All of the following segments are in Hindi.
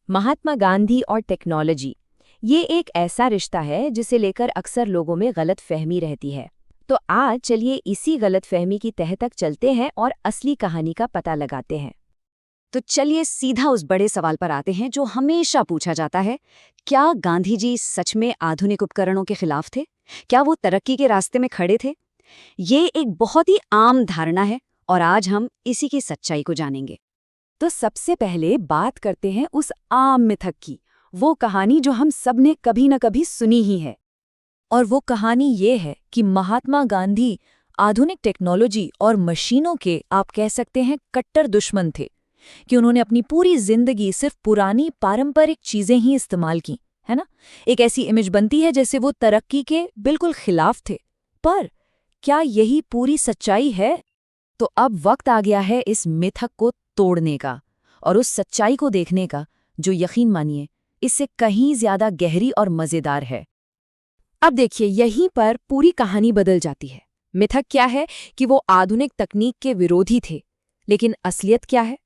महात्मा गांधी और टेक्नोलॉजी, ये एक ऐसा रिश्ता है जिसे लेकर अक्सर लोगों में गलतफहमी रहती है। तो आज चलिए इसी गलतफहमी की तह तक चलते हैं और असली कहानी का पता लगाते हैं। तो चलिए सीधा उस बड़े सवाल पर आते हैं जो हमेशा पूछा जाता है। क्या गांधी जी सच में आधुनिक उपकरणों के खिलाफ थे? क्या वो तरक्की के रास्ते में खड़े थे? ये एक बहुत ही आम धारणा है और आज हम इसी की सच्चाई को जानेंगे। तो सबसे पहले बात करते हैं उस आम मिथक की, वो कहानी जो हम सब ने कभी न कभी सुनी ही है। और वो कहानी ये है कि महात्मा गांधी आधुनिक टेक्नोलॉजी और मशीनों के, आप कह सकते हैं, कट्टर दुश्मन थे। कि उन्होंने अपनी पूरी जिंदगी सिर्फ पुरानी पारंपरिक चीजें ही इस्तेमाल की, है ना। एक ऐसी इमेज बनती है जैसे वो तरक्की के बिल्कुल खिलाफ थे। पर क्या यही पूरी सच्चाई है? तो अब वक्त आ गया है इस मिथक को तोड़ने का और उस सच्चाई को देखने का जो, यकीन मानिए, इससे कहीं ज्यादा गहरी और मजेदार है। अब देखिए, यहीं पर पूरी कहानी बदल जाती है। मिथक क्या है कि वो आधुनिक तकनीक के विरोधी थे, लेकिन असलियत क्या है?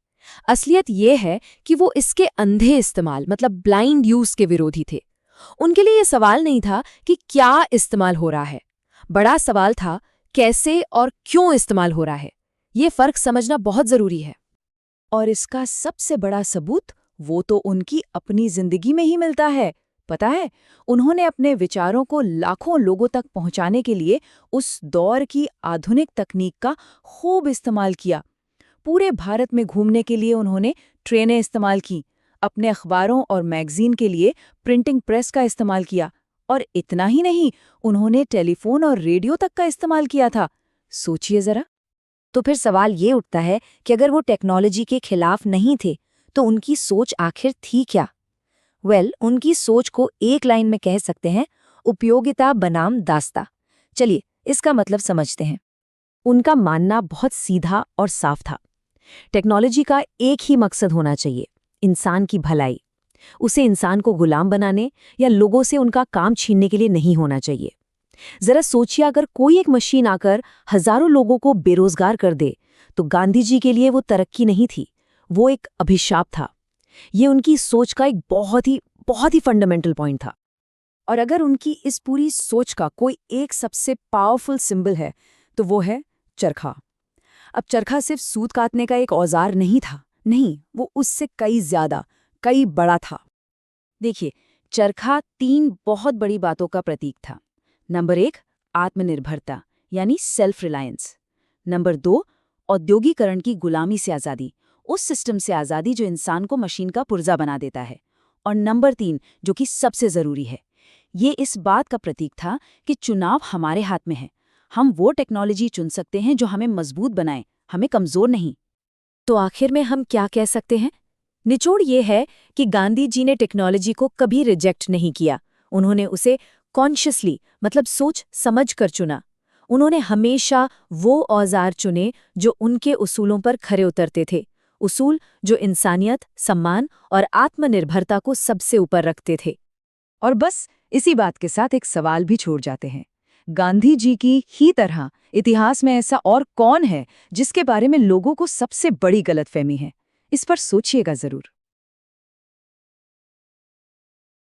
असलियत ये है कि वो इसके अंधे इस्तेमाल, मतलब ब्लाइंड यूज के विरोधी थे। उनके लिए ये सवाल नहीं था कि क्या इस्तेमाल हो रहा है, बड़ा सवाल था कैसे और क्यों इस्तेमाल हो रहा है। ये फर्क समझना बहुत जरूरी है। और इसका सबसे बड़ा सबूत वो तो उनकी अपनी जिंदगी में ही मिलता है। पता है, उन्होंने अपने विचारों को लाखों लोगों तक पहुंचाने के लिए उस दौर की आधुनिक तकनीक का खूब इस्तेमाल किया। पूरे भारत में घूमने के लिए उन्होंने ट्रेनें इस्तेमाल की, अपने अखबारों और मैगजीन के लिए प्रिंटिंग प्रेस का इस्तेमाल किया, और इतना ही नहीं, उन्होंने टेलीफोन और रेडियो तक का इस्तेमाल किया था। सोचिए जरा। तो फिर सवाल ये उठता है कि अगर वो टेक्नोलॉजी के खिलाफ नहीं थे तो उनकी सोच आखिर थी क्या? उनकी सोच को एक लाइन में कह सकते हैं, उपयोगिता बनाम दास्ता। चलिए इसका मतलब समझते हैं। उनका मानना बहुत सीधा और साफ था। टेक्नोलॉजी का एक ही मकसद होना चाहिए, इंसान की भलाई। उसे इंसान को गुलाम बनाने या लोगों से उनका काम छीनने के लिए नहीं होना चाहिए। जरा सोचिए, अगर कोई एक मशीन आकर हजारों लोगों को बेरोजगार कर दे, तो गांधी जी के लिए वो तरक्की नहीं थी, वो एक अभिशाप था। ये उनकी सोच का एक बहुत ही फंडामेंटल पॉइंट था। और अगर उनकी इस पूरी सोच का कोई एक सबसे पावरफुल सिंबल है तो वो है चरखा। अब चरखा सिर्फ सूत काटने का एक औजार नहीं था, नहीं, वो उससे कई ज्यादा, कई बड़ा था। देखिए, चरखा 3 बहुत बड़ी बातों का प्रतीक था। नंबर 1, आत्मनिर्भरता यानी सेल्फ रिलायंस। नंबर 2, औद्योगिकरण की गुलामी से आज़ादी, उस सिस्टम से आज़ादी जो इंसान को मशीन का पुर्जा बना देता है। और नंबर 3, जो कि सबसे ज़रूरी है, ये इस बात का प्रतीक था कि चुनाव हमारे हाथ में है। हम वो टेक्नोलॉजी चुन सकते हैं जो हमें मजबूत बनाए, हमें कमज़ोर नहीं। तो आखिर में हम क्या कह सकते हैं? निचोड़ ये है कि गांधी जी ने टेक्नोलॉजी को कभी रिजेक्ट नहीं किया। उन्होंने उसे कॉन्शियसली, मतलब सोच समझ कर चुना। उन्होंने हमेशा वो औजार चुने जो उनके उसूलों पर खरे उतरते थे, उसूल जो इंसानियत, सम्मान और आत्मनिर्भरता को सबसे ऊपर रखते थे। और बस इसी बात के साथ एक सवाल भी छोड़ जाते हैं। गांधी जी की ही तरह इतिहास में ऐसा और कौन है जिसके बारे में लोगों को सबसे बड़ी गलतफहमी है? इस पर सोचिएगा जरूर।